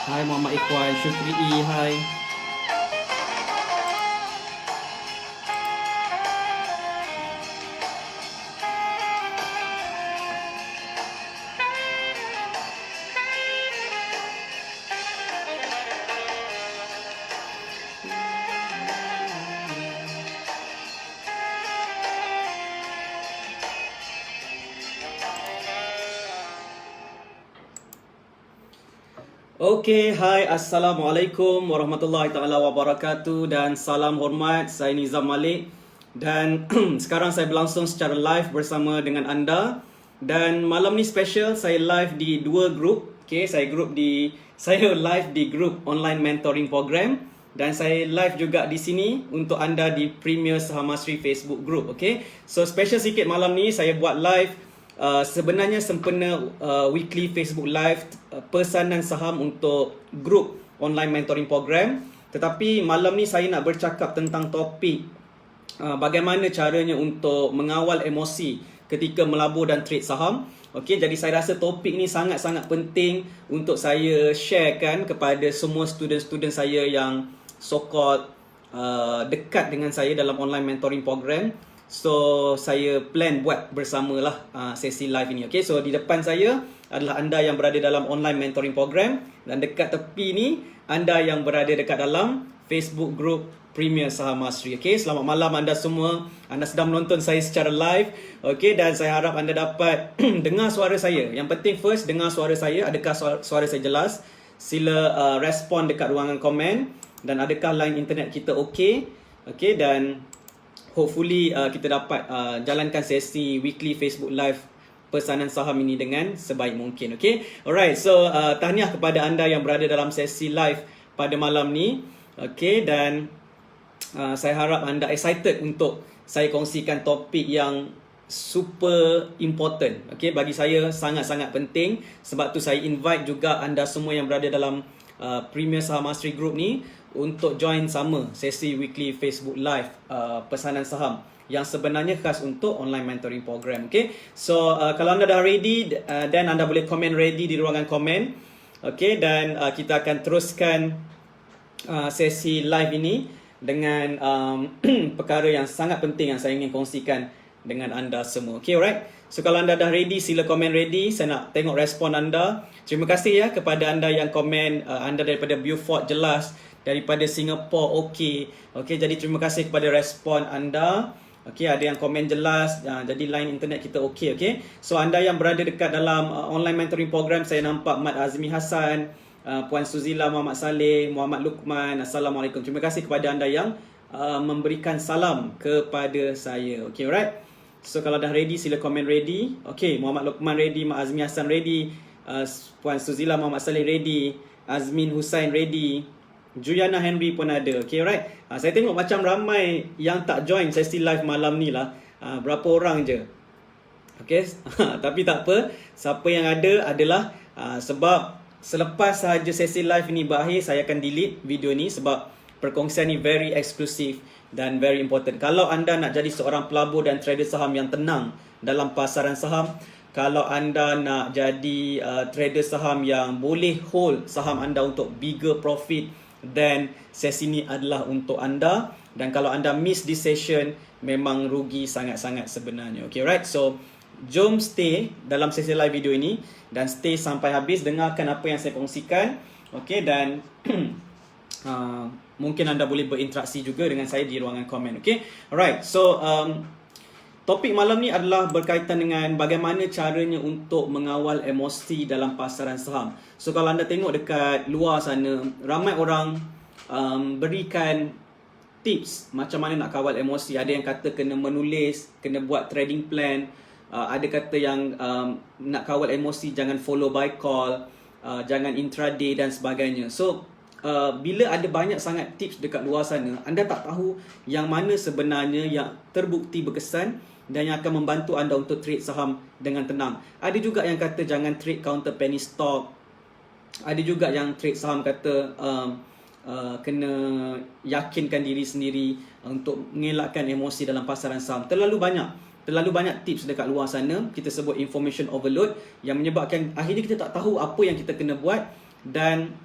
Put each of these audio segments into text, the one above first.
Hai Muhammad Ikhwan, Syukri I, hai. Okey, hai, Assalamualaikum warahmatullahi taala wabarakatuh dan salam hormat. Saya Nizam Malik dan sekarang saya berlangsung secara live bersama dengan anda. Dan malam ni special, saya live di dua grup. Okey, saya live di grup online mentoring program dan saya live juga di sini untuk anda di Premier Saham Masri Facebook group. Okey. So special sikit malam ni saya buat live. Sebenarnya sempena weekly Facebook Live pesanan saham untuk grup online mentoring program. Tetapi malam ni saya nak bercakap tentang topik bagaimana caranya untuk mengawal emosi ketika melabur dan trade saham. Okey, jadi saya rasa topik ni sangat-sangat penting untuk saya sharekan kepada semua student-student saya yang so-called dekat dengan saya dalam online mentoring program. So saya plan buat bersamalah sesi live ini. Okay, so di depan saya adalah anda yang berada dalam online mentoring program dan dekat tepi ni anda yang berada dekat dalam Facebook group Premier Saham Masri. Okay, selamat malam anda semua. Anda sedang menonton saya secara live. Okay, dan saya harap anda dapat dengar suara saya. Yang penting first, dengar suara saya. Adakah suara saya jelas? Sila respon dekat ruangan komen. Dan adakah line internet kita okay? Okay, dan hopefully kita dapat jalankan sesi weekly Facebook Live pesanan saham ini dengan sebaik mungkin. Okay, alright. So tahniah kepada anda yang berada dalam sesi live pada malam ni. Okay, dan saya harap anda excited untuk saya kongsikan topik yang super important. Okay, bagi saya sangat-sangat penting. Sebab tu saya invite juga anda semua yang berada dalam Premier Saham Masri Group ni untuk join sama sesi weekly Facebook Live pesanan saham yang sebenarnya khas untuk online mentoring program. Okay, so kalau anda dah ready, then anda boleh komen ready di ruangan komen. Okay, dan kita akan teruskan sesi live ini dengan perkara yang sangat penting yang saya ingin kongsikan dengan anda semua. Okay, alright. So kalau anda dah ready, sila komen ready. Saya nak tengok respon anda. Terima kasih ya kepada anda yang komen. Anda daripada Beaufort jelas, daripada Singapore okey. Okey, jadi terima kasih kepada respon anda. Okey, ada yang komen jelas. Jadi line internet kita okey. Okey. So anda yang berada dekat dalam online mentoring program, saya nampak Mat Azmi Hassan, Puan Suzila, Muhammad Saleh, Muhammad Luqman. Assalamualaikum. Terima kasih kepada anda yang memberikan salam kepada saya. Okey, alright. So kalau dah ready, sila komen ready. Okey, Muhammad Luqman ready, Mat Azmi Hassan ready, Puan Suzila, Muhammad Saleh ready, Azmin Hussein ready, Juyana Henry pun ada. Okay, alright. Saya tengok macam ramai yang tak join sesi live malam ni lah. Berapa orang je. Okay, tapi tak apa. Siapa yang ada adalah sebab selepas sahaja sesi live ni berakhir, saya akan delete video ni sebab perkongsian ni very eksklusif dan very important. Kalau anda nak jadi seorang pelabur dan trader saham yang tenang dalam pasaran saham, kalau anda nak jadi trader saham yang boleh hold saham anda untuk bigger profit, then sesi ni adalah untuk anda. Dan kalau anda miss this session, memang rugi sangat-sangat sebenarnya. Okay, right? So jom stay dalam sesi live video ini dan stay sampai habis, dengarkan apa yang saya kongsikan. Okay, dan mungkin anda boleh berinteraksi juga dengan saya di ruangan komen. Okay, alright. So topik malam ni adalah berkaitan dengan bagaimana caranya untuk mengawal emosi dalam pasaran saham. So kalau anda tengok dekat luar sana, ramai orang berikan tips macam mana nak kawal emosi. Ada yang kata kena menulis, kena buat trading plan. Ada kata yang nak kawal emosi jangan follow buy call, jangan intraday dan sebagainya. So bila ada banyak sangat tips dekat luar sana, anda tak tahu yang mana sebenarnya yang terbukti berkesan dan yang akan membantu anda untuk trade saham dengan tenang. Ada juga yang kata jangan trade counter penny stock. Ada juga yang trade saham kata kena yakinkan diri sendiri untuk mengelakkan emosi dalam pasaran saham. Terlalu banyak tips dekat luar sana. Kita sebut information overload yang menyebabkan akhirnya kita tak tahu apa yang kita kena buat dan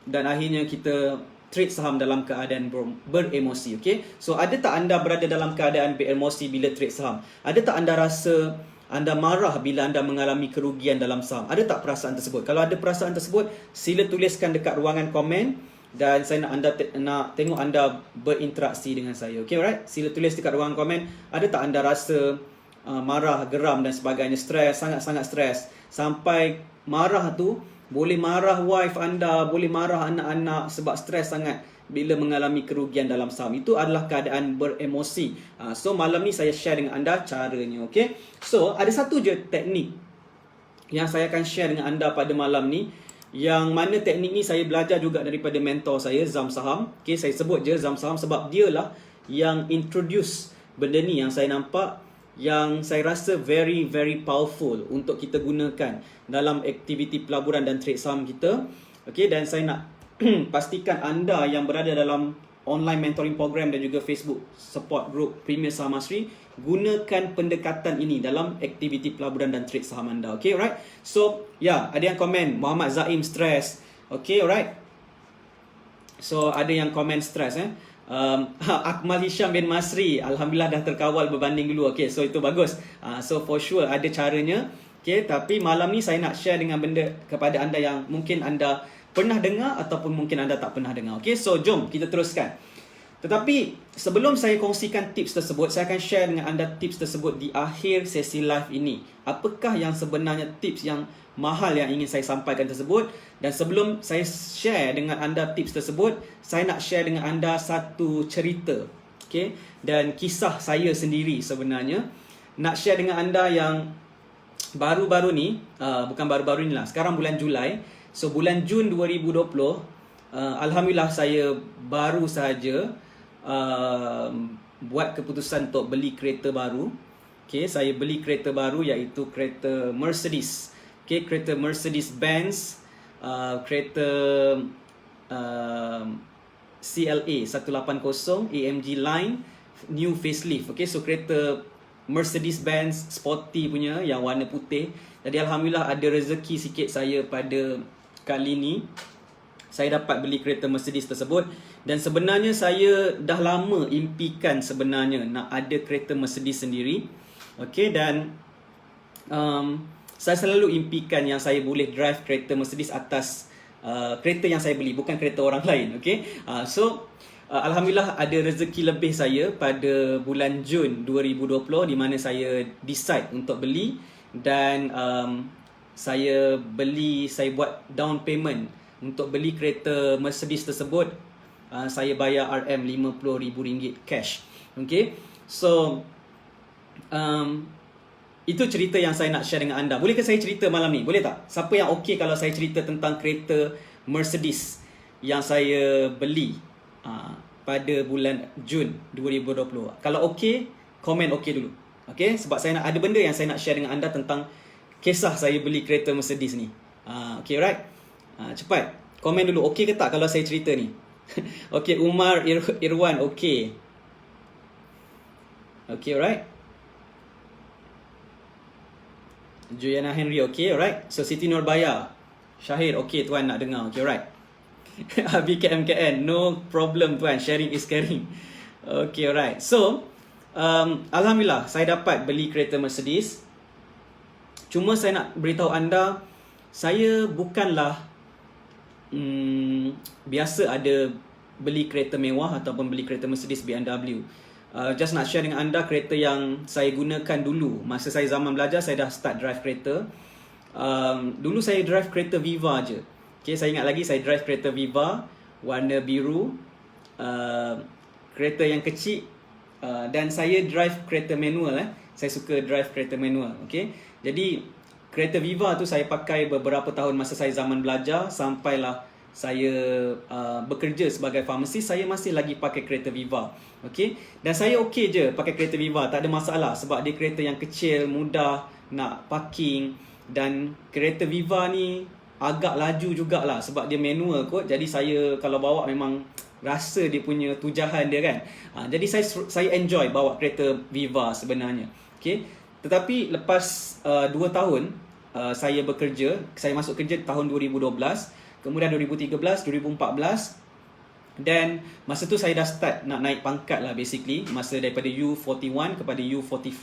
dan akhirnya kita trade saham dalam keadaan beremosi. Okay? So ada tak anda berada dalam keadaan beremosi bila trade saham? Ada tak anda rasa anda marah bila anda mengalami kerugian dalam saham? Ada tak perasaan tersebut? Kalau ada perasaan tersebut, sila tuliskan dekat ruangan komen dan saya nak tengok anda berinteraksi dengan saya. Okay, alright? Sila tulis dekat ruangan komen. Ada tak anda rasa marah, geram dan sebagainya, stres, sangat-sangat stres, sampai marah tu boleh marah wife anda, boleh marah anak-anak sebab stres sangat bila mengalami kerugian dalam saham. Itu adalah keadaan beremosi. So malam ni saya share dengan anda caranya. Okay? So ada satu je teknik yang saya akan share dengan anda pada malam ni, yang mana teknik ni saya belajar juga daripada mentor saya, Zam Saham. Okay, saya sebut je Zam Saham sebab dia lah yang introduce benda ni yang saya nampak, yang saya rasa very powerful untuk kita gunakan dalam aktiviti pelaburan dan trade saham kita. Okay, dan saya nak pastikan anda yang berada dalam online mentoring program dan juga Facebook support group Premier Saham Asri, gunakan pendekatan ini dalam aktiviti pelaburan dan trade saham anda. Okay, alright? So, ada yang komen Muhammad Zaim stress. Okay, alright? So, ada yang komen stress Akmal Hisham bin Masri, alhamdulillah dah terkawal berbanding dulu. Okay, so itu bagus. So for sure ada caranya. Okay, tapi malam ni saya nak share dengan benda kepada anda yang mungkin anda pernah dengar ataupun mungkin anda tak pernah dengar. Okay, so jom kita teruskan. Tetapi sebelum saya kongsikan tips tersebut, saya akan share dengan anda tips tersebut di akhir sesi live ini. Apakah yang sebenarnya tips yang mahal yang ingin saya sampaikan tersebut? Dan sebelum saya share dengan anda tips tersebut, saya nak share dengan anda satu cerita, okay? Dan kisah saya sendiri sebenarnya. Nak share dengan anda yang baru-baru ni, bukan baru-baru ni lah, sekarang bulan Julai. So bulan Jun 2020, alhamdulillah saya baru saja buat keputusan untuk beli kereta baru. Okay, saya beli kereta baru iaitu kereta Mercedes. Okay, kereta Mercedes-Benz, kereta CLA 180 AMG Line new facelift. Okay, so kereta Mercedes-Benz sporty punya yang warna putih. Jadi alhamdulillah ada rezeki sikit saya pada kali ni. Saya dapat beli kereta Mercedes tersebut. Dan sebenarnya saya dah lama impikan sebenarnya nak ada kereta Mercedes sendiri. Okay, dan saya selalu impikan yang saya boleh drive kereta Mercedes atas kereta yang saya beli, bukan kereta orang lain. Okay, so alhamdulillah ada rezeki lebih saya pada bulan Jun 2020 di mana saya decide untuk beli. Dan saya buat down payment untuk beli kereta Mercedes tersebut. Saya bayar RM50,000 cash. Okay, so itu cerita yang saya nak share dengan anda. Bolehkah saya cerita malam ni? Boleh tak? Siapa yang okey kalau saya cerita tentang kereta Mercedes yang saya beli pada bulan Jun 2020? Kalau okey, komen okey dulu. Okay, sebab saya nak ada benda yang saya nak share dengan anda tentang kisah saya beli kereta Mercedes ni. Okay, right? Cepat komen dulu, okey ke tak kalau saya cerita ni? Okay, Umar Irwan, okey. Okay, right? Joyana Henry, okey, alright. So Siti Nurbaya, Syahir, okey tuan nak dengar, okey, alright. Abi KMKN, no problem tuan, sharing is caring. Okay, alright. So alhamdulillah saya dapat beli kereta Mercedes. Cuma saya nak beritahu anda, saya bukanlah biasa ada beli kereta mewah ataupun beli kereta Mercedes BMW. Just nak share dengan anda kereta yang saya gunakan dulu. Masa saya zaman belajar, saya dah start drive kereta. Dulu saya drive kereta Viva je. Okay, saya ingat lagi saya drive kereta Viva warna biru, kereta yang kecil. Dan saya drive kereta manual. Saya suka drive kereta manual. Okay, jadi kereta Viva tu saya pakai beberapa tahun masa saya zaman belajar. Sampailah saya bekerja sebagai farmasist, saya masih lagi pakai kereta Viva. Okay, dan saya okey je pakai kereta Viva, tak ada masalah. Sebab dia kereta yang kecil, mudah nak parking. Dan kereta Viva ni agak laju jugalah sebab dia manual kot. Jadi saya kalau bawa memang rasa dia punya tujahan dia kan. Jadi saya enjoy bawa kereta Viva sebenarnya. Okay, tetapi lepas 2 tahun saya bekerja, saya masuk kerja tahun 2012. kemudian 2013, 2014. Dan masa tu saya dah start nak naik pangkat lah basically. Masa daripada U41 kepada U44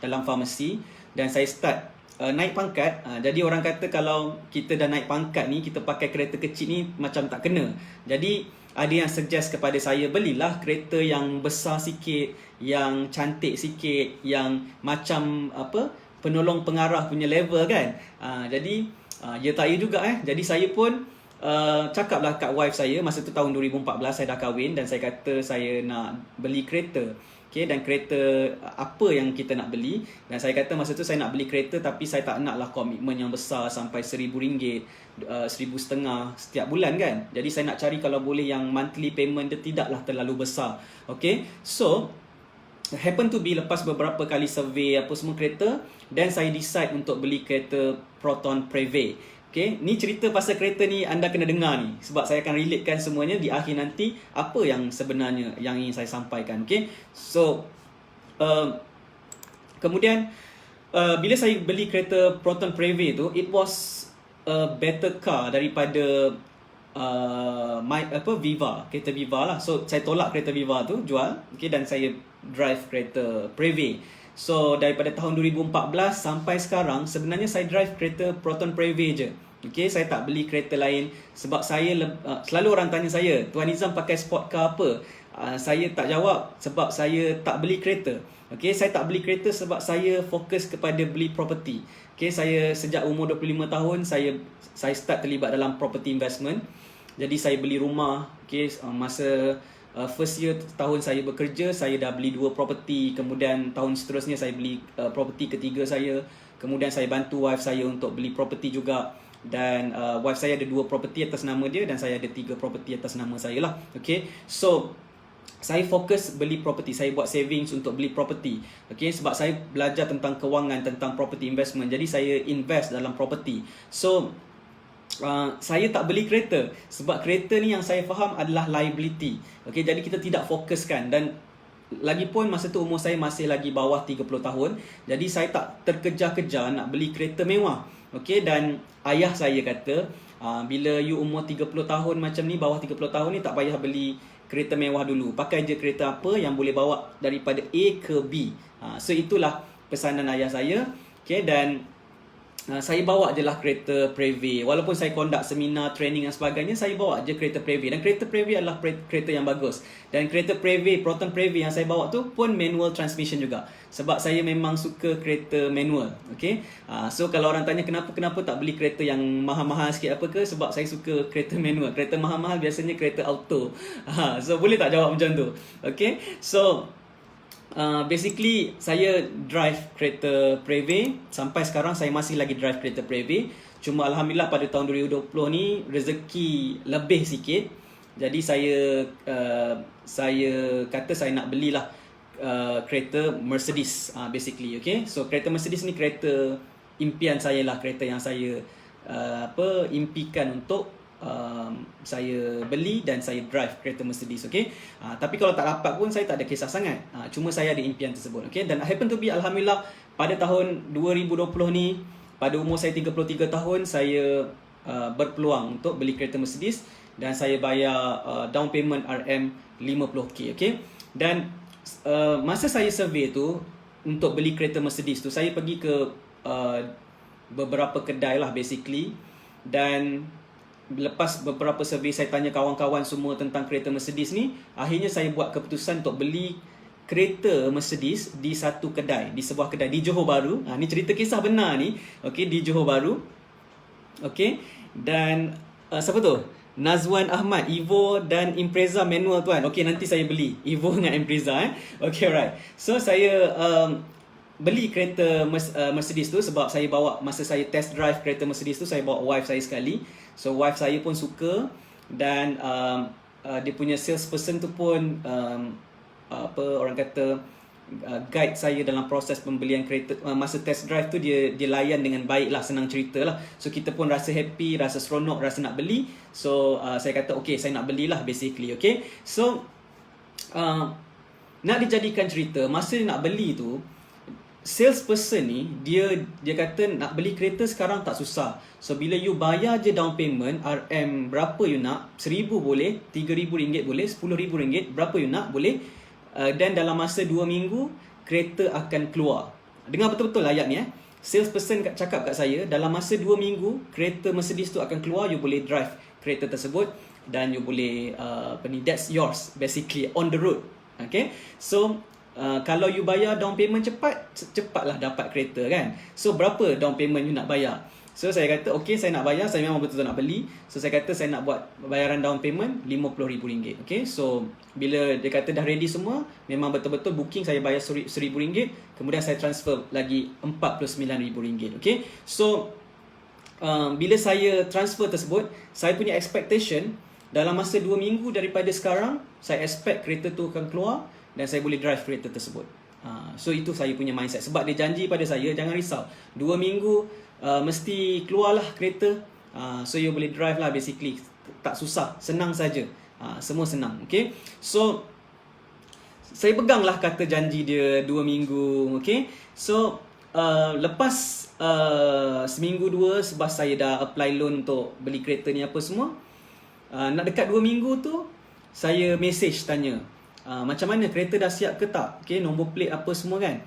dalam farmasi. Dan saya start naik pangkat. Jadi orang kata kalau kita dah naik pangkat ni, kita pakai kereta kecil ni macam tak kena. Jadi ada yang suggest kepada saya, belilah kereta yang besar sikit, yang cantik sikit, yang macam apa, penolong pengarah punya level kan. Jadi ya tak ya juga Jadi saya pun cakaplah kat wife saya, masa tu tahun 2014 saya dah kahwin, dan saya kata saya nak beli kereta. Okay, dan kereta apa yang kita nak beli. Dan saya kata masa tu saya nak beli kereta, tapi saya tak naklah komitmen yang besar sampai RM1,000, RM1,500 setiap bulan kan. Jadi saya nak cari kalau boleh yang monthly payment dia tidaklah terlalu besar. Okay, so happen to be lepas beberapa kali survey apa semua kereta, dan saya decide untuk beli kereta Proton Preve. Okay, ni cerita pasal kereta ni anda kena dengar ni, sebab saya akan relatekan semuanya di akhir nanti apa yang sebenarnya yang ingin saya sampaikan. Okay, so kemudian bila saya beli kereta Proton Preve tu, it was a better car daripada Viva, kereta Viva lah. So saya tolak kereta Viva tu, jual. Okay, dan saya drive kereta Preve. So daripada tahun 2014 sampai sekarang sebenarnya saya drive kereta Proton Preve je. Okay, saya tak beli kereta lain sebab saya selalu orang tanya saya, Tuan Nizam pakai sport car apa? Saya tak jawab sebab saya tak beli kereta. Okay, saya tak beli kereta sebab saya fokus kepada beli property. Okay, saya sejak umur 25 tahun saya start terlibat dalam property investment. Jadi saya beli rumah. Okay, masa first year tahun saya bekerja, saya dah beli 2 property. Kemudian tahun seterusnya saya beli property ketiga saya. Kemudian saya bantu wife saya untuk beli property juga. Dan wife saya ada 2 property atas nama dia, dan saya ada 3 property atas nama saya lah. Okay, so saya fokus beli property. Saya buat savings untuk beli property. Okay, sebab saya belajar tentang kewangan, tentang property investment. Jadi saya invest dalam property. So saya tak beli kereta sebab kereta ni yang saya faham adalah liability. Okay, jadi kita tidak fokuskan. Dan lagipun masa tu umur saya masih lagi bawah 30 tahun. Jadi saya tak terkejar-kejar nak beli kereta mewah. Okay, dan ayah saya kata, bila you umur 30 tahun macam ni, bawah 30 tahun ni, tak payah beli kereta mewah dulu. Pakai je kereta apa yang boleh bawa daripada A ke B. So itulah pesanan ayah saya. Okay, dan saya bawa je lah kereta Preve. Walaupun saya conduct seminar, training dan sebagainya, saya bawa je kereta Preve. Dan kereta Preve adalah kereta yang bagus. Dan kereta Preve, Proton Preve yang saya bawa tu pun manual transmission juga. Sebab saya memang suka kereta manual. Okay, so kalau orang tanya kenapa tak beli kereta yang mahal-mahal sikit apa ke, sebab saya suka kereta manual. Kereta mahal-mahal biasanya kereta auto. So boleh tak jawab macam tu? Okay, so basically saya drive kereta Preve. Sampai sekarang saya masih lagi drive kereta Preve. Cuma alhamdulillah pada tahun 2020 ni rezeki lebih sikit. Jadi saya kata saya nak belilah kereta Mercedes basically. Okay, so kereta Mercedes ni kereta impian saya lah, kereta yang saya impikan untuk saya beli dan saya drive kereta Mercedes. Okay, tapi kalau tak dapat pun saya tak ada kisah sangat. Cuma saya ada impian tersebut. Okay, dan happen to be alhamdulillah pada tahun 2020 ni, pada umur saya 33 tahun, saya berpeluang untuk beli kereta Mercedes. Dan saya bayar down payment RM50k. Okay, dan masa saya survey tu untuk beli kereta Mercedes tu, saya pergi ke beberapa kedai lah basically. Dan lepas beberapa survey, saya tanya kawan-kawan semua tentang kereta Mercedes ni. Akhirnya saya buat keputusan untuk beli kereta Mercedes di satu kedai, di sebuah kedai di Johor Bahru. Ni cerita kisah benar ni. Okay, di Johor Bahru. Okay, dan siapa tu? Nazwan Ahmad, Evo dan Impreza manual tuan. Okay, nanti saya beli Evo dengan Impreza. Okay, right. So saya beli kereta Mercedes tu sebab saya bawa, masa saya test drive kereta Mercedes tu, saya bawa wife saya sekali. So wife saya pun suka. Dan dia punya salesperson tu pun orang kata guide saya dalam proses pembelian kereta. Masa test drive tu dia layan dengan baik lah, senang cerita lah. So kita pun rasa happy, rasa seronok, rasa nak beli. So saya kata okay, saya nak belilah basically. Okay, so nak dijadikan cerita, masa nak beli tu, salesperson ni dia kata nak beli kereta sekarang tak susah. So bila you bayar je down payment RM berapa you nak, 1,000 boleh, RM3,000 boleh, RM10,000, berapa you nak boleh, dan dalam masa 2 minggu kereta akan keluar. Dengar betul-betul ayat ni Salesperson cakap kat saya, dalam masa 2 minggu kereta Mercedes tu akan keluar, you boleh drive kereta tersebut dan you boleh that's yours basically on the road. Okay, so kalau you bayar down payment cepatlah dapat kereta kan. So berapa down payment you nak bayar? So saya kata okay, saya nak bayar, saya memang betul-betul nak beli. So saya kata saya nak buat bayaran down payment RM50,000. Okay, so bila dia kata dah ready semua, memang betul-betul booking, saya bayar RM1,000, kemudian saya transfer lagi RM49,000. Okay, so bila saya transfer tersebut, saya punya expectation dalam masa 2 minggu daripada sekarang, saya expect kereta tu akan keluar dan saya boleh drive kereta tersebut. So itu saya punya mindset. Sebab dia janji pada saya, jangan risau, 2 minggu mesti keluarlah kereta. So you boleh drive lah basically. Tak susah, senang saja. Semua senang. Okay, so saya peganglah kata janji dia 2 minggu. Okay, so lepas seminggu 2 sebab saya dah apply loan untuk beli kereta ni apa semua, nak dekat 2 minggu tu saya message tanya, macam mana kereta dah siap ke tak? Okay, nombor plate apa semua kan.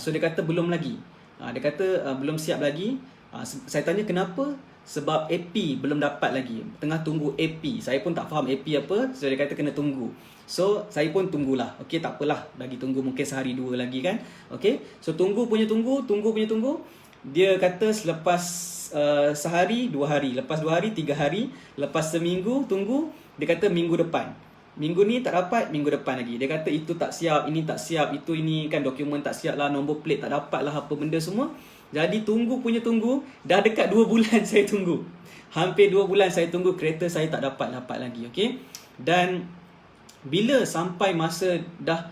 So dia kata belum lagi. Dia kata belum siap lagi. Saya tanya kenapa? Sebab AP belum dapat lagi, tengah tunggu AP. Saya pun tak faham AP apa. So dia kata kena tunggu. So saya pun tunggulah. Okay, tak apalah, bagi tunggu mungkin sehari 2 lagi kan. Okay, so tunggu. Dia kata selepas sehari 2 hari, lepas 2 hari 3 hari, lepas seminggu tunggu, dia kata minggu depan. Minggu ni tak dapat, minggu depan lagi. Dia kata itu tak siap, ini tak siap, itu ini kan dokumen tak siap lah, nombor plate tak dapat lah, apa benda semua. Jadi tunggu, dah dekat 2 bulan saya tunggu. Hampir 2 bulan saya tunggu, kereta saya tak dapat lagi. Okay, dan bila sampai masa dah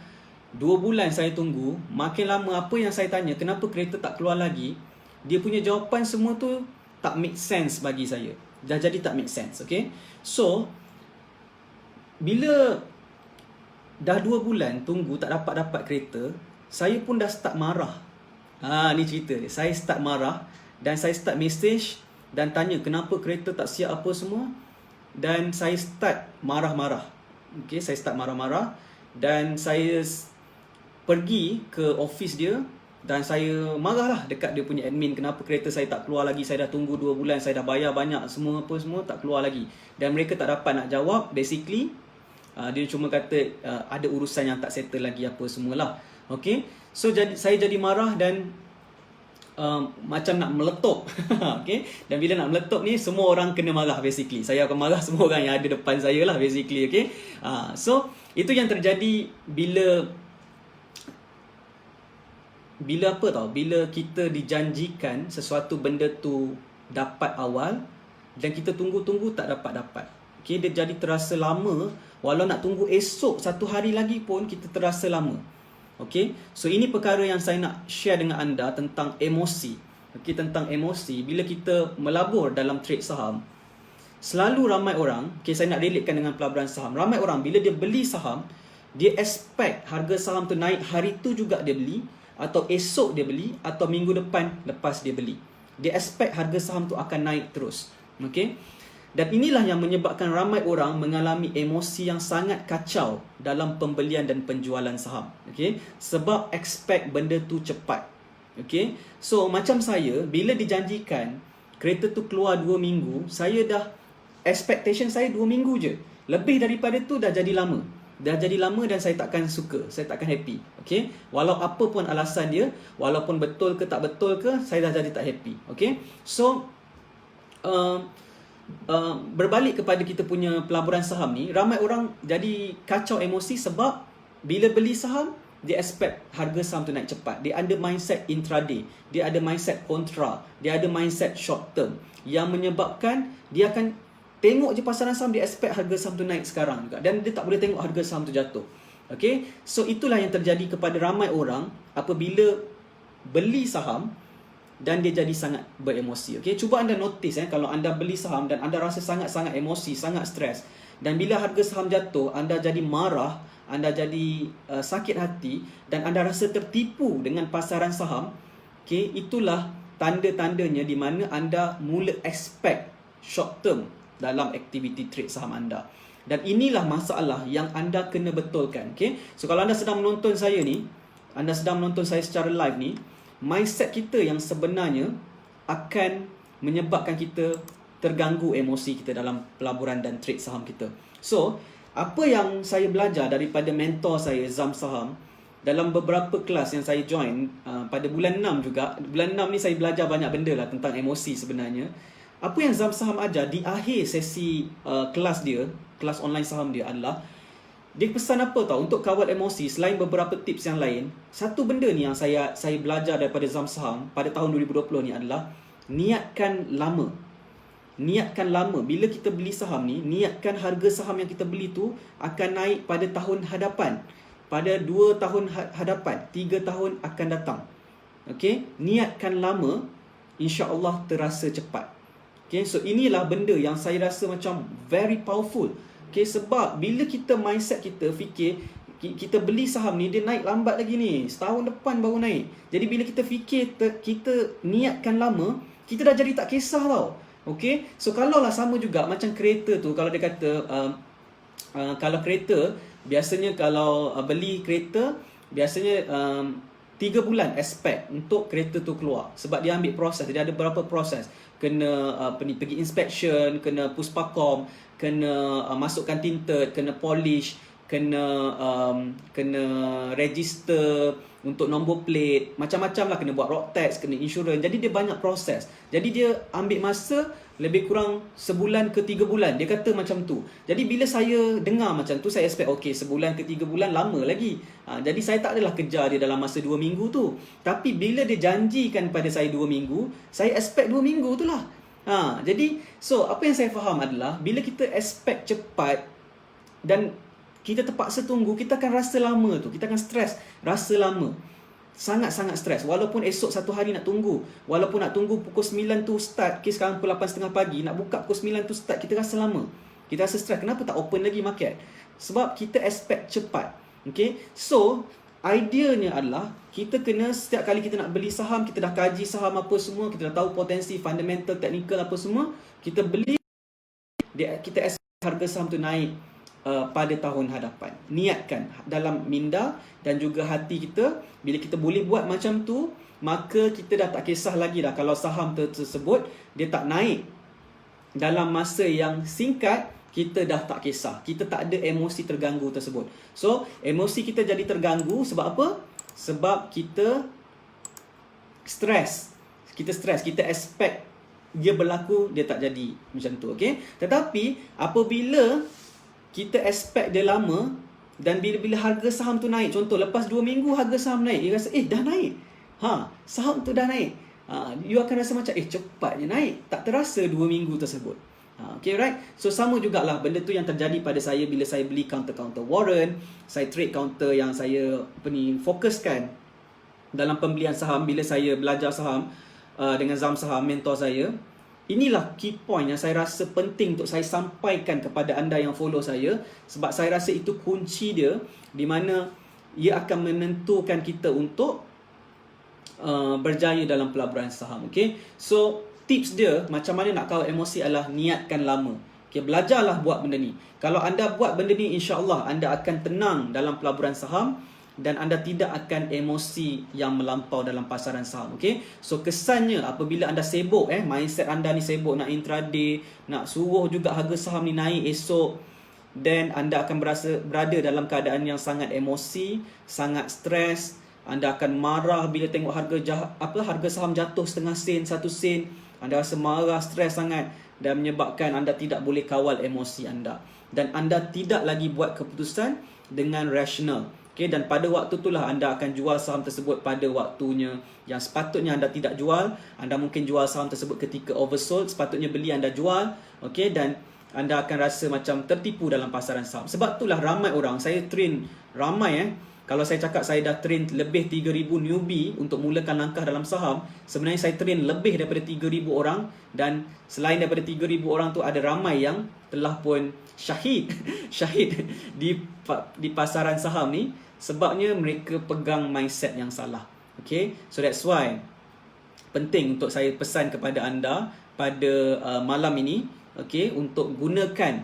2 bulan saya tunggu, makin lama apa yang saya tanya, kenapa kereta tak keluar lagi, dia punya jawapan semua tu tak make sense bagi saya. Dah jadi tak make sense. Okay, so bila dah 2 bulan tunggu tak dapat kereta, saya pun dah start marah. Ni cerita dia. Saya start marah dan saya start message dan tanya kenapa kereta tak siap apa semua, dan saya start marah-marah. Okay, saya start marah-marah dan saya pergi ke office dia dan saya marahlah dekat dia punya admin, kenapa kereta saya tak keluar lagi, saya dah tunggu 2 bulan, saya dah bayar banyak semua apa semua, tak keluar lagi. Dan mereka tak dapat nak jawab. Basically dia cuma kata ada urusan yang tak settle lagi apa semualah. Okay, so saya jadi marah dan macam nak meletup. Okay, dan bila nak meletup ni, semua orang kena marah basically. Saya akan marah semua orang yang ada depan saya lah basically. Okay, so itu yang terjadi bila apa tau, bila kita dijanjikan sesuatu benda tu dapat awal dan kita tunggu-tunggu tak dapat. Okay, dia jadi terasa lama. Walau nak tunggu esok 1 hari lagi pun kita terasa lama. Okay, so ini perkara yang saya nak share dengan anda tentang emosi. Okay, tentang emosi. Bila kita melabur dalam trade saham, selalu ramai orang, okay, saya nak relatekan dengan pelaburan saham. Ramai orang bila dia beli saham, dia expect harga saham tu naik hari tu juga dia beli, atau esok dia beli, atau minggu depan lepas dia beli. Dia expect harga saham tu akan naik terus. Okay, dan inilah yang menyebabkan ramai orang mengalami emosi yang sangat kacau dalam pembelian dan penjualan saham. Okay, sebab expect benda tu cepat. Okay, so macam saya, bila dijanjikan kereta tu keluar 2 minggu, saya dah expectation saya 2 minggu je. Lebih daripada tu dah jadi lama. Dan saya takkan suka, saya takkan happy. Okay, walau apa pun alasan dia, walaupun betul ke tak betul ke, saya dah jadi tak happy. Okay, so berbalik kepada kita punya pelaburan saham ni, ramai orang jadi kacau emosi sebab bila beli saham, dia expect harga saham tu naik cepat. Dia ada mindset intraday, dia ada mindset kontra, dia ada mindset short term, yang menyebabkan dia akan tengok je pasaran saham, dia expect harga saham tu naik sekarang juga, dan dia tak boleh tengok harga saham tu jatuh. Okay, so itulah yang terjadi kepada ramai orang apabila beli saham dan dia jadi sangat beremosi. Okay, cuba anda notice kalau anda beli saham dan anda rasa sangat-sangat emosi, sangat stres, Dan bila harga saham jatuh, anda jadi marah, anda jadi sakit hati dan anda rasa tertipu dengan pasaran saham, okay, itulah tanda-tandanya di mana anda mula expect short term dalam aktiviti trade saham anda. Dan inilah masalah yang anda kena betulkan. Okay? So kalau anda sedang menonton saya ni, anda sedang menonton saya secara live ni, mindset kita yang sebenarnya akan menyebabkan kita terganggu emosi kita dalam pelaburan dan trade saham kita. So, apa yang saya belajar daripada mentor saya, Zam Saham, dalam beberapa kelas yang saya join pada bulan 6 juga. Bulan 6 ni saya belajar banyak benda lah tentang emosi sebenarnya. Apa yang Zam Saham ajar di akhir sesi kelas dia, kelas online saham dia adalah, dia pesan apa tau untuk kawal emosi selain beberapa tips yang lain. Satu benda ni yang saya belajar daripada Zam Saham pada tahun 2020 ni adalah niatkan lama. Niatkan lama. Bila kita beli saham ni, niatkan harga saham yang kita beli tu akan naik pada tahun hadapan, pada 2 tahun hadapan, 3 tahun akan datang. Okay? Niatkan lama, insya-Allah terasa cepat. Okay? So inilah benda yang saya rasa macam very powerful. Okay? Sebab bila kita mindset kita fikir kita beli saham ni, dia naik lambat lagi ni, setahun depan baru naik. Jadi bila kita fikir kita niatkan lama, kita dah jadi tak kisah tau. Okay? So kalau lah sama juga macam kereta tu, kalau dia kata kalau kereta, biasanya kalau beli kereta, biasanya 3 bulan expect untuk kereta tu keluar. Sebab dia ambil proses, dia ada beberapa proses. Kena pergi inspection, kena puspakom, kena masukkan tinted, kena polish, kena register untuk nombor plate, macam-macam lah, kena buat road tax, kena insurans. Jadi dia banyak proses. Jadi dia ambil masa lebih kurang sebulan ke 3 bulan. Dia kata macam tu. Jadi bila saya dengar macam tu, saya expect okay, sebulan ke 3 bulan lama lagi. Jadi saya tak adalah kejar dia dalam masa 2 minggu tu. Tapi bila dia janjikan pada saya 2 minggu, saya expect 2 minggu tu lah. Jadi so apa yang saya faham adalah bila kita expect cepat dan kita terpaksa tunggu, kita akan rasa lama tu. Kita akan stres, rasa lama. Sangat-sangat stres. Walaupun esok satu hari nak tunggu. Walaupun nak tunggu pukul 9 tu start. Okay, sekarang pukul 8.30 pagi. Nak buka pukul 9 tu start. Kita rasa lama. Kita rasa stres. Kenapa tak open lagi market? Sebab kita expect cepat. Okay. So, ideanya adalah kita kena setiap kali kita nak beli saham, kita dah kaji saham apa semua. Kita dah tahu potensi, fundamental, technical apa semua. Kita beli, kita expect harga saham tu naik pada tahun hadapan. Niatkan dalam minda dan juga hati kita. Bila kita boleh buat macam tu, maka kita dah tak kisah lagi dah kalau saham tersebut dia tak naik dalam masa yang singkat. Kita dah tak kisah. Kita tak ada emosi terganggu tersebut. So emosi kita jadi terganggu sebab apa? Sebab kita stres. Kita stres, kita expect dia berlaku, dia tak jadi macam tu. Okay? Tetapi apabila kita expect dia lama, dan bila harga saham tu naik, contoh lepas 2 minggu harga saham naik, dia rasa dah naik. Saham tu dah naik. You akan rasa macam cepatnya naik. Tak terasa 2 minggu tersebut. Okay, right? So sama jugalah benda tu yang terjadi pada saya bila saya beli counter-counter warrant, saya trade counter yang saya fokuskan dalam pembelian saham bila saya belajar saham dengan Zam Saham, mentor saya. Inilah key point yang saya rasa penting untuk saya sampaikan kepada anda yang follow saya. Sebab saya rasa itu kunci dia, di mana ia akan menentukan kita untuk berjaya dalam pelaburan saham. Okay? So tips dia macam mana nak kawal emosi adalah niatkan lama. Okay, belajarlah buat benda ni. Kalau anda buat benda ni, insya-Allah anda akan tenang dalam pelaburan saham. Dan anda tidak akan emosi yang melampau dalam pasaran saham. Okay? So kesannya apabila anda sibuk, mindset anda ni sibuk nak intraday, nak suruh juga harga saham ni naik esok, then anda akan berada dalam keadaan yang sangat emosi, sangat stres. Anda akan marah bila tengok harga saham jatuh setengah sen, 1 sen. Anda rasa marah, stres sangat dan menyebabkan anda tidak boleh kawal emosi anda. Dan anda tidak lagi buat keputusan dengan rasional. Okay, dan pada waktu itulah anda akan jual saham tersebut pada waktunya yang sepatutnya anda tidak jual. Anda mungkin jual saham tersebut ketika oversold, sepatutnya beli anda jual. Okay, dan anda akan rasa macam tertipu dalam pasaran saham. Sebab itulah ramai orang, saya train ramai Kalau saya cakap saya dah train lebih 3,000 newbie untuk mulakan langkah dalam saham, sebenarnya saya train lebih daripada 3,000 orang, dan selain daripada 3,000 orang tu ada ramai yang telah pun syahid syahid di pasaran saham ni, sebabnya mereka pegang mindset yang salah. Okay, so that's why penting untuk saya pesan kepada anda pada malam ini, okay, untuk gunakan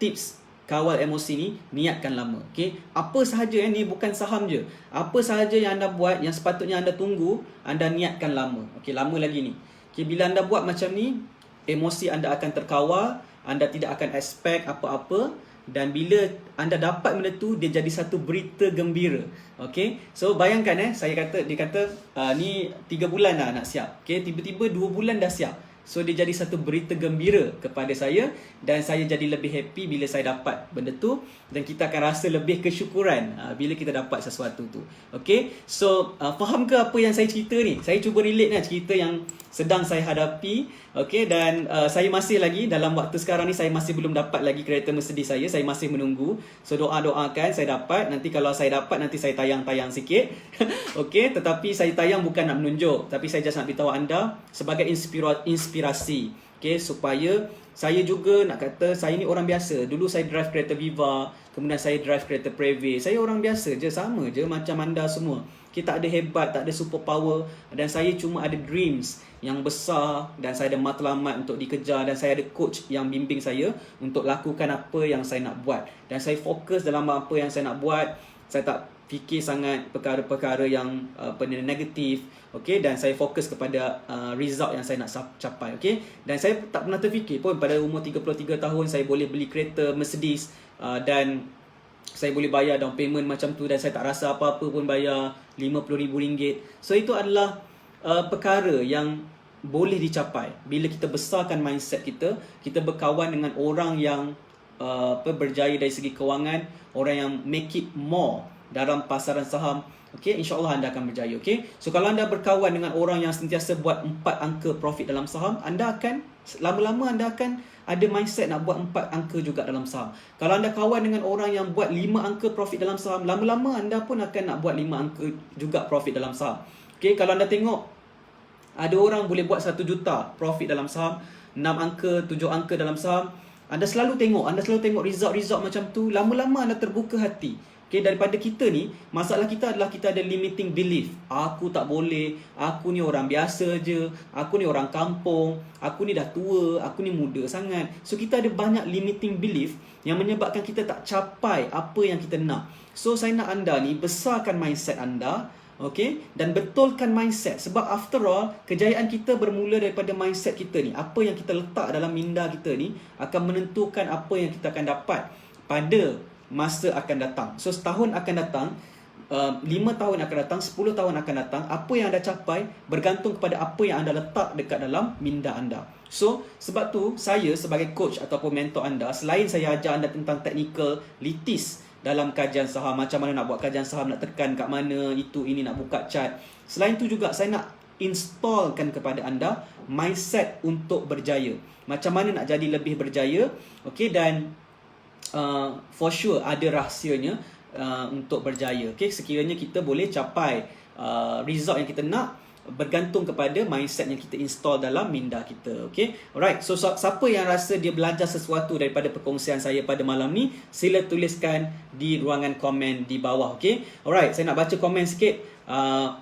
tips kawal emosi ni, niatkan lama. Okay, apa sahaja ni bukan saham je, apa sahaja yang anda buat yang sepatutnya anda tunggu, anda niatkan lama. Okay, lama lagi ni. Okay, bila anda buat macam ni, emosi anda akan terkawal, anda tidak akan expect apa-apa, dan bila anda dapat benda tu, dia jadi satu berita gembira. Okay, so bayangkan dia kata ni 3 bulan dah nak siap. Okay, tiba-tiba 2 bulan dah siap. So dia jadi satu berita gembira kepada saya, dan saya jadi lebih happy bila saya dapat benda tu, dan kita akan rasa lebih kesyukuran bila kita dapat sesuatu tu. Okay, so faham ke apa yang saya cerita ni? Saya cuba relate lah cerita yang sedang saya hadapi. Okay, dan saya masih lagi dalam waktu sekarang ni, saya masih belum dapat lagi kereta Mercedes saya masih menunggu. So doa-doakan saya dapat. Nanti kalau saya dapat, nanti saya tayang-tayang sikit. Okay, tetapi saya tayang bukan nak menunjuk, tapi saya just nak beritahu anda sebagai inspirasi. Okay, supaya saya juga nak kata, saya ni orang biasa. Dulu saya drive kereta Viva, kemudian saya drive kereta Preve. Saya orang biasa je, sama je macam anda semua. Kita tak ada hebat, tak ada super power, dan saya cuma ada dreams yang besar, dan saya ada matlamat untuk dikejar, dan saya ada coach yang bimbing saya untuk lakukan apa yang saya nak buat, dan saya fokus dalam apa yang saya nak buat. Saya tak fikir sangat perkara-perkara yang negatif. Okay, dan saya fokus kepada result yang saya nak capai. Okay, dan saya tak pernah terfikir pun pada umur 33 tahun saya boleh beli kereta Mercedes, dan saya boleh bayar down payment macam tu, dan saya tak rasa apa-apa pun bayar RM50,000. So itu adalah perkara yang boleh dicapai bila kita besarkan mindset kita. Kita berkawan dengan orang yang berjaya dari segi kewangan, orang yang make it more dalam pasaran saham. Okay, insyaAllah anda akan berjaya. Okay, so kalau anda berkawan dengan orang yang sentiasa buat 4 angka profit dalam saham, anda akan lama-lama anda akan ada mindset nak buat 4 angka juga dalam saham. Kalau anda kawan dengan orang yang buat 5 angka profit dalam saham, lama-lama anda pun akan nak buat 5 angka juga profit dalam saham. Okay, kalau anda tengok ada orang boleh buat 1 juta profit dalam saham, 6 angka, 7 angka dalam saham, anda selalu tengok result-result macam tu, lama-lama anda terbuka hati. Okay, daripada kita ni, masalah kita adalah kita ada limiting belief. Aku tak boleh, aku ni orang biasa je, aku ni orang kampung, aku ni dah tua, aku ni muda sangat. So kita ada banyak limiting belief yang menyebabkan kita tak capai apa yang kita nak. So saya nak anda ni besarkan mindset anda, okay, dan betulkan mindset. Sebab after all, kejayaan kita bermula daripada mindset kita ni. Apa yang kita letak dalam minda kita ni akan menentukan apa yang kita akan dapat pada masa akan datang. So setahun akan datang, 5 tahun akan datang, 10 tahun akan datang. Apa yang anda capai bergantung kepada apa yang anda letak dekat dalam minda anda. So sebab tu saya sebagai coach ataupun mentor anda, selain saya ajar anda tentang technical litis dalam kajian saham, macam mana nak buat kajian saham, nak tekan kat mana, itu ini, nak buka chart, selain tu juga saya nak installkan kepada anda mindset untuk berjaya. Macam mana nak jadi lebih berjaya. Okay, dan for sure ada rahsianya untuk berjaya. Okay, sekiranya kita boleh capai result yang kita nak, bergantung kepada mindset yang kita install dalam minda kita. Okay, alright. So siapa yang rasa dia belajar sesuatu daripada perkongsian saya pada malam ni, sila tuliskan di ruangan komen di bawah. Okay, alright. Saya nak baca komen sikit.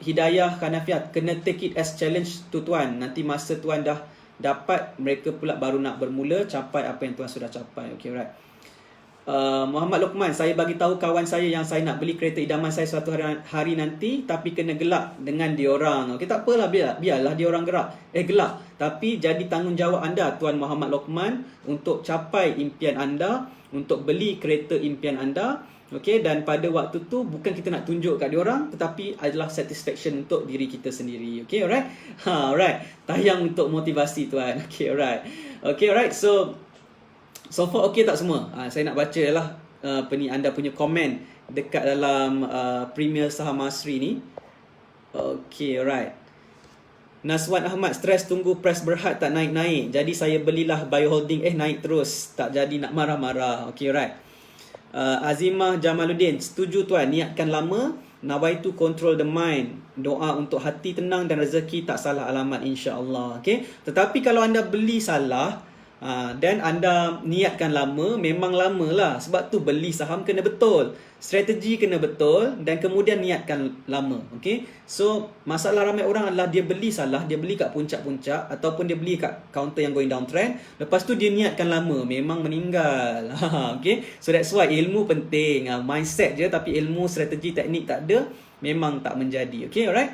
Hidayah Kanafiat, kena take it as challenge tu tuan. Nanti masa tuan dah dapat, mereka pula baru nak bermula capai apa yang tuan sudah capai. Okay, alright. Muhammad Lokman, saya bagi tahu kawan saya yang saya nak beli kereta idaman saya suatu hari nanti, tapi kena gelak dengan diorang. Okey, tak apalah, biarlah diorang gelak. Tapi jadi tanggungjawab anda, Tuan Muhammad Lokman, untuk capai impian anda, untuk beli kereta impian anda. Okey, dan pada waktu tu bukan kita nak tunjuk kat diorang, tetapi adalah satisfaction untuk diri kita sendiri. Okey, alright. Alright. Tayang untuk motivasi tuan. Okey, alright. Okey, alright. So far okay tak semua? Saya nak baca lah anda punya komen dekat dalam Premier Saham Masri ni. Okay, alright. Naswan Ahmad, stres tunggu Press Berhad tak naik-naik, jadi saya belilah Bio Holding, naik terus, tak jadi nak marah-marah. Okay, alright. Azimah Jamaluddin, setuju tuan, niatkan lama. Nawaitu control the mind, doa untuk hati tenang dan rezeki tak salah alamat insya-Allah. Okey, tetapi kalau anda beli salah dan anda niatkan lama, memang lama lah. Sebab tu beli saham kena betul, strategi kena betul, dan kemudian niatkan lama. Okay, so masalah ramai orang adalah dia beli salah, dia beli kat puncak-puncak ataupun dia beli kat counter yang going down trend, lepas tu dia niatkan lama, memang meninggal. Okay, so that's why ilmu penting. Mindset je, tapi ilmu strategi teknik tak ada, memang tak menjadi. Okay, alright.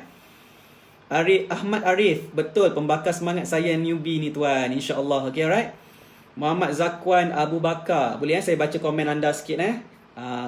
Ahmad Arif, betul, pembakar semangat saya newbie ni tuan, insya-Allah. Okay, alright. Muhammad Zakwan Abu Bakar, boleh saya baca komen anda sikit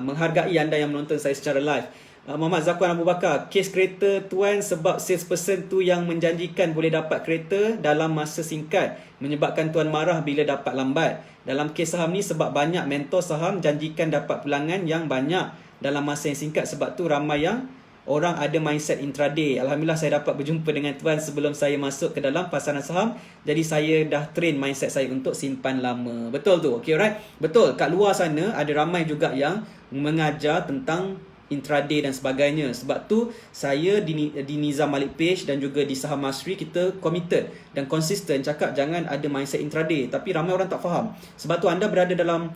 menghargai anda yang menonton saya secara live. Muhammad Zakwan Abu Bakar, kes kereta tuan sebab salesperson tu yang menjanjikan boleh dapat kereta dalam masa singkat menyebabkan tuan marah bila dapat lambat. Dalam kes saham ni sebab banyak mentor saham janjikan dapat pulangan yang banyak dalam masa yang singkat, sebab tu ramai yang orang ada mindset intraday. Alhamdulillah saya dapat berjumpa dengan tuan sebelum saya masuk ke dalam pasaran saham. Jadi saya dah train mindset saya untuk simpan lama. Betul tu. Okay, alright. Betul. Kat luar sana ada ramai juga yang mengajar tentang intraday dan sebagainya. Sebab tu saya di Nizam Malik Page dan juga di Saham Mastery, kita committed dan konsisten cakap jangan ada mindset intraday. Tapi ramai orang tak faham. Sebab tu anda berada dalam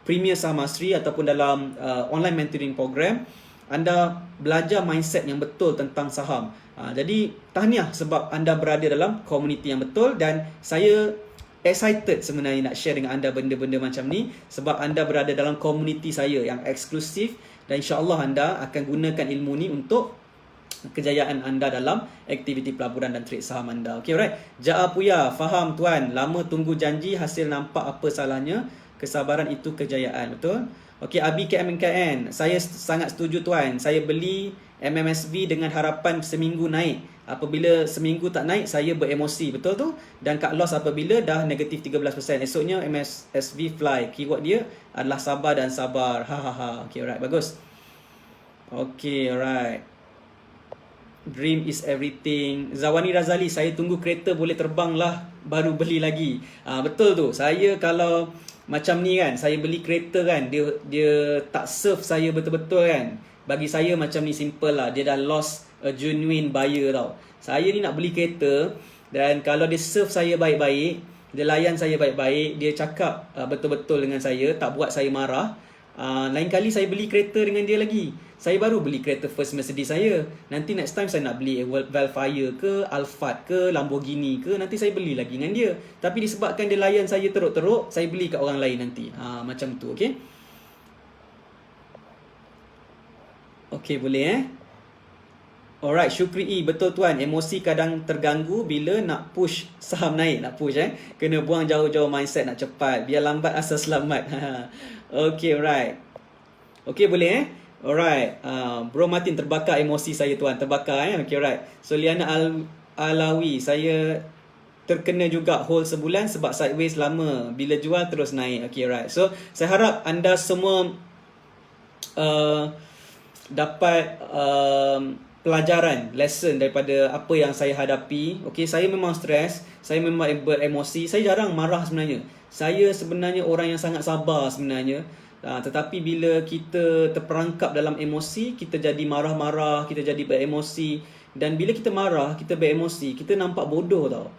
Premier Saham Mastery ataupun dalam online mentoring program, anda belajar mindset yang betul tentang saham. Jadi tahniah sebab anda berada dalam komuniti yang betul, dan saya excited sebenarnya nak share dengan anda benda-benda macam ni sebab anda berada dalam komuniti saya yang eksklusif, dan insya-Allah anda akan gunakan ilmu ni untuk kejayaan anda dalam aktiviti pelaburan dan trade saham anda. Okay, alright. Ja'a Puya, faham tuan, lama tunggu janji, hasil nampak, apa salahnya? Kesabaran itu kejayaan, betul? Okey, Abi KMKN, saya sangat setuju tuan. Saya beli MMSV dengan harapan seminggu naik. Apabila seminggu tak naik, saya beremosi, betul tu? Dan cut loss apabila dah negatif 13%. Esoknya MMSV fly. Keyword dia adalah sabar dan sabar. Okey, alright, bagus. Okey, alright. Dream is everything. Zawani Razali, saya tunggu kereta boleh terbang lah baru beli lagi. Betul tu. Saya kalau macam ni kan, saya beli kereta kan, dia tak serve saya betul-betul kan. Bagi saya macam ni simple lah, dia dah lost a genuine buyer tau. Saya ni nak beli kereta, dan kalau dia serve saya baik-baik, dia layan saya baik-baik, dia cakap betul-betul dengan saya, tak buat saya marah, lain kali saya beli kereta dengan dia lagi. Saya baru beli kereta first Mercedes saya, nanti next time saya nak beli Velfire ke, Alphard ke, Lamborghini ke, nanti saya beli lagi dengan dia. Tapi disebabkan dia layan saya teruk-teruk, saya beli kat orang lain nanti. Macam tu, okey. Okey, boleh Alright, Syukri E, betul tuan, emosi kadang terganggu bila nak push saham naik, nak push kena buang jauh-jauh mindset nak cepat, biar lambat asal selamat. Okey, alright. Okey, boleh Alright, Bro Martin, terbakar emosi saya tuan, terbakar Okay, alright. So Liana Alawi, saya terkena juga hold sebulan sebab sideways lama, bila jual terus naik. Okay, alright. So saya harap anda semua dapat pelajaran, lesson daripada apa yang saya hadapi. Okay, saya memang stres, saya memang beremosi, saya jarang marah sebenarnya. Saya sebenarnya orang yang sangat sabar sebenarnya. Tetapi bila kita terperangkap dalam emosi, kita jadi marah-marah, kita jadi beremosi. Dan bila kita marah, kita beremosi, kita nampak bodoh tau.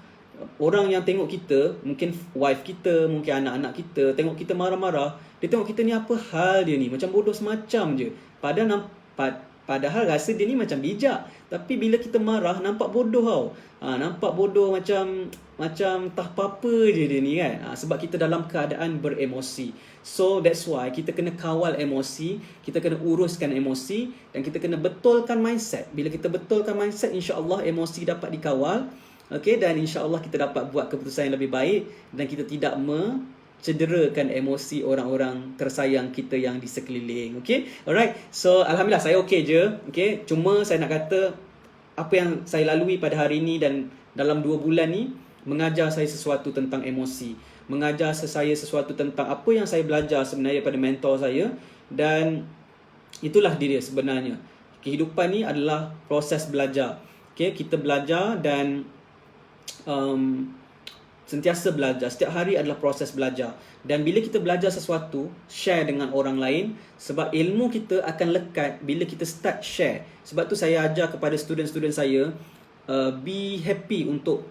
Orang yang tengok kita, mungkin wife kita, mungkin anak-anak kita, tengok kita marah-marah, dia tengok kita ni apa hal dia ni, macam bodoh semacam je. Padahal rasa dia ni macam bijak. Tapi bila kita marah, nampak bodoh tau. Nampak bodoh macam tak apa-apa je dia ni kan. Sebab kita dalam keadaan beremosi. So that's why kita kena kawal emosi, kita kena uruskan emosi, dan kita kena betulkan mindset. Bila kita betulkan mindset, insya-Allah emosi dapat dikawal. Okay, dan insya-Allah kita dapat buat keputusan yang lebih baik, dan kita tidak cederakan emosi orang-orang tersayang kita yang di sekeliling. Okay, alright. So alhamdulillah saya okay je. Okay, cuma saya nak kata apa yang saya lalui pada hari ini dan dalam 2 bulan ni mengajar saya sesuatu tentang emosi, mengajar saya sesuatu tentang apa yang saya belajar sebenarnya pada mentor saya, dan itulah dia sebenarnya. Kehidupan ni adalah proses belajar. Okay, kita belajar, dan sentiasa belajar. Setiap hari adalah proses belajar. Dan bila kita belajar sesuatu, share dengan orang lain, sebab ilmu kita akan lekat bila kita start share. Sebab tu saya ajar kepada student-student saya, be happy untuk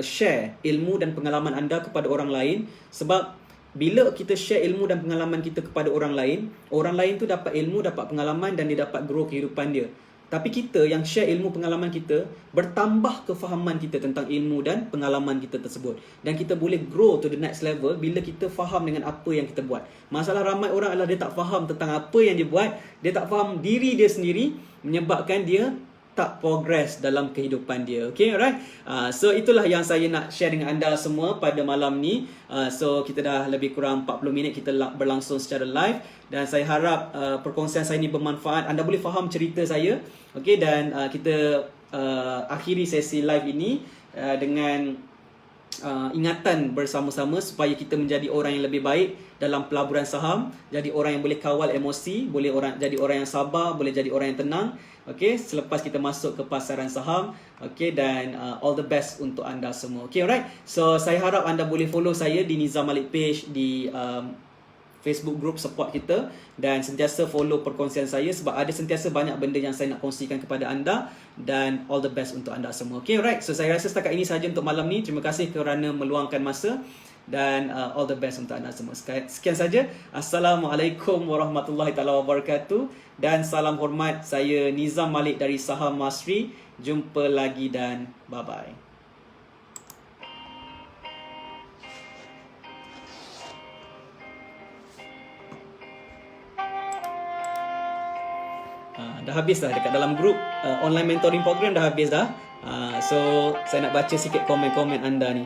share ilmu dan pengalaman anda kepada orang lain. Sebab bila kita share ilmu dan pengalaman kita kepada orang lain tu dapat ilmu, dapat pengalaman dan dia dapat grow kehidupan dia. Tapi kita yang share ilmu pengalaman kita, bertambah kefahaman kita tentang ilmu dan pengalaman kita tersebut. Dan kita boleh grow to the next level bila kita faham dengan apa yang kita buat. Masalah ramai orang adalah dia tak faham tentang apa yang dia buat. Dia tak faham diri dia sendiri, menyebabkan dia tak progress dalam kehidupan dia. Okay, alright. So itulah yang saya nak share dengan anda semua pada malam ni. So kita dah lebih kurang 40 minit kita berlangsung secara live. Dan saya harap perkongsian saya ni bermanfaat. Anda boleh faham cerita saya. Okay, dan kita akhiri sesi live ini dengan ingatan bersama-sama supaya kita menjadi orang yang lebih baik dalam pelaburan saham, jadi orang yang boleh kawal emosi, boleh jadi orang yang sabar, boleh jadi orang yang tenang. Okey, selepas kita masuk ke pasaran saham. Okey, dan all the best untuk anda semua. Okey, alright. So saya harap anda boleh follow saya di Nizam Malik page di Facebook group support kita, dan sentiasa follow perkongsian saya sebab ada sentiasa banyak benda yang saya nak kongsikan kepada anda, dan all the best untuk anda semua. Okay, alright. So saya rasa setakat ini sahaja untuk malam ni. Terima kasih kerana meluangkan masa, dan all the best untuk anda semua. Sekian saja. Assalamualaikum warahmatullahi taala wabarakatuh, dan salam hormat. Saya Nizam Malik dari Saham Mastery. Jumpa lagi dan bye bye. Dah habis dah dekat dalam grup online mentoring program, dah habis dah. So saya nak baca sikit komen-komen anda ni.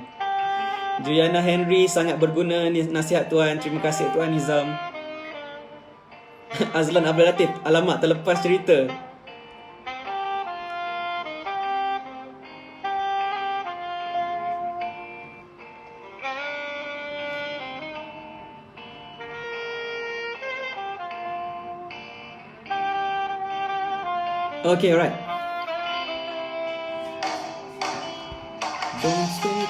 Juliana Henry, sangat berguna nasihat tuan. Terima kasih tuan Nizam. Azlan Abdul Latif, alamak terlepas cerita. Okay, alright. Don't sleep.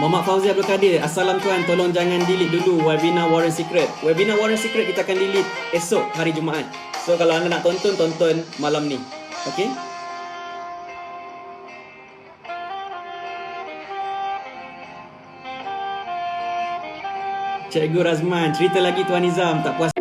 Muhammad Fauzi Abdul Kadir, Assalam tuan, tolong jangan delete dulu webinar Warren Secret. Webinar Warren Secret kita akan delete esok hari Jumaat. So kalau anda nak tonton malam ni. Okay? Cikgu Razman, cerita lagi tuan Nizam, tak puas.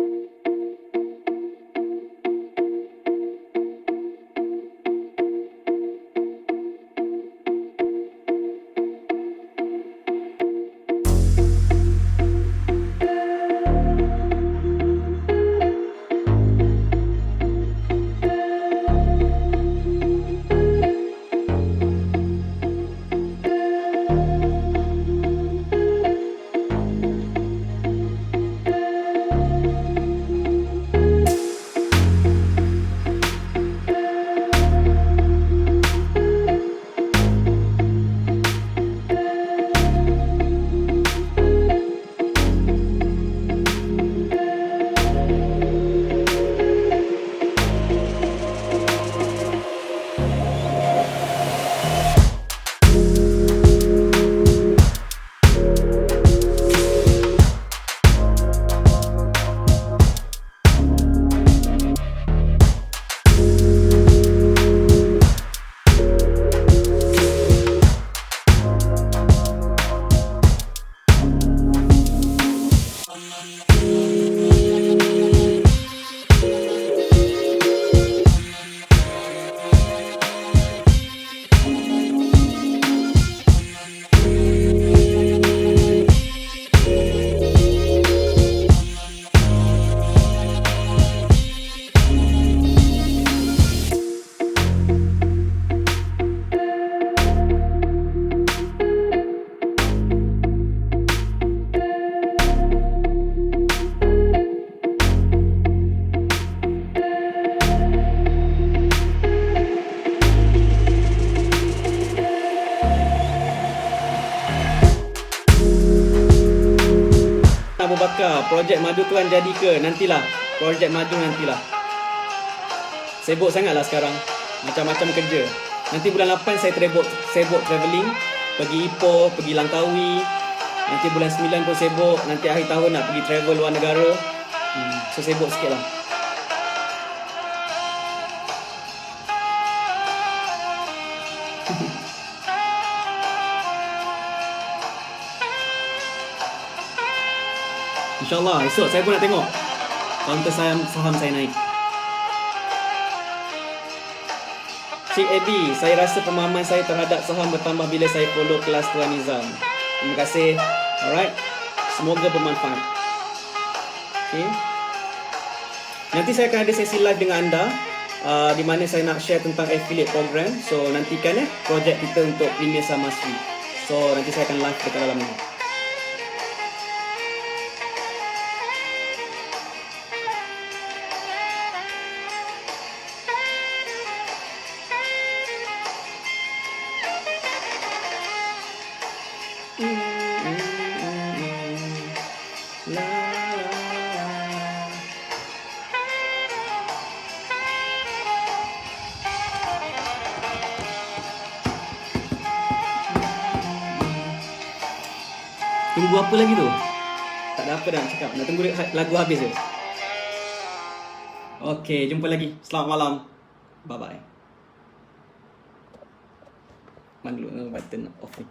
Abu Bakar, projek madu tuan jadi ke? Nantilah. Projek madu nantilah. Sibuk sangatlah sekarang. Macam-macam kerja. Nanti bulan 8 saya sibuk travelling. Pergi Ipoh, pergi Langkawi. Nanti bulan 9 pun sibuk. Nanti akhir tahun nak pergi travel luar negara. So sibuk sikit lah. InsyaAllah esok saya pun nak tengok kaunter saham saya naik. Cik Eddie, saya rasa pemahaman saya terhadap saham bertambah bila saya follow kelas Tuan Nizam. Terima kasih. Alright. Semoga bermanfaat. Okay. Nanti saya akan ada sesi live dengan anda di mana saya nak share tentang affiliate program. So nantikan projek kita untuk Premier Samasri. So nanti saya akan live dekat dalam ni. Tunggu apa lagi tu? Tak ada apa dah nak cakap. Nak tunggu lagu habis je. Okay, jumpa lagi. Selamat malam. Bye-bye. Mana dulu button off ni.